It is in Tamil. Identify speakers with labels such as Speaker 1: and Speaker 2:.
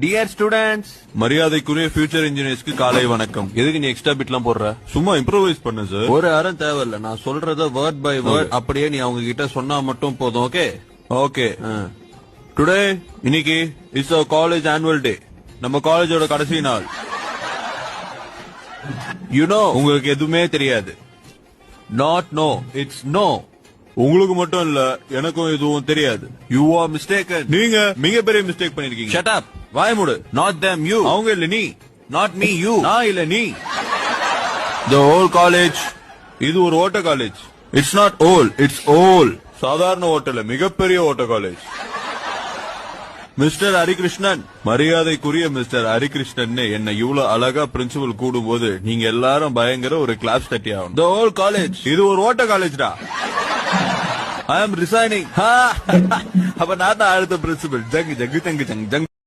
Speaker 1: Dear students,
Speaker 2: மரியாதைக்குரிய ஃபியூச்சர் இன்ஜினியர்ஸ்க்கு காலை வணக்கம். எதுக்கு நீ எக்ஸ்ட்ரா பிட்லாம் போடுற? சும்மா இம்ப்ரோவைஸ் பண்ணு சார்.
Speaker 1: ஒரு அறம் தேவையில்ல. நான் சொல்றத வேர்ட் பை வேர்ட் அப்படியே நீ அவங்க கிட்ட சொன்னா மட்டும் போதும். Okay
Speaker 2: okay. டுடே இன்னைக்கு it's a college annual day. நம்ம காலேஜோட கடைசி நாள்.
Speaker 1: யூ நோ,
Speaker 2: உங்களுக்கு எதுவுமே தெரியாது.
Speaker 1: Not no, it's no.
Speaker 2: உங்களுக்கு மட்டும் இல்ல, எனக்கும் எதுவும் தெரியாது.
Speaker 1: You are mistaken.
Speaker 2: நீங்க மிகப்பெரிய மிஸ்டேக் பண்ணிருக்கீங்க.
Speaker 1: ஷட் அப், வாய் மூடு. Not them, you.
Speaker 2: அவங்க இல்ல நீ.
Speaker 1: Not me, you.
Speaker 2: நான் இல்ல நீ. The whole college. இது ஒரு ஓட்ட college.
Speaker 1: It's not old, it's old.
Speaker 2: சாதாரண ஓட்டல, மிகப்பெரிய ஓட்ட காலேஜ். மிஸ்டர் ஹரிகிருஷ்ணன், மரியாதைக்குரிய மிஸ்டர் ஹரிகிருஷ்ணன் என்ன இவ்வளவு அழகா பிரின்சிபல் கூடும் போது நீங்க எல்லாரும் பயங்கர ஒரு கிளாப்ஸ் தட்டி ஆகணும்.
Speaker 1: The whole college.
Speaker 2: இது ஒரு ஓட்ட காலேஜ்டா. I am resigning.
Speaker 1: அப்ப நான் தான் அடுத்த பிரின்சிபல். ஜங்கு ஜங்கு ஜங்கு ஜங்கு ஜங்கு.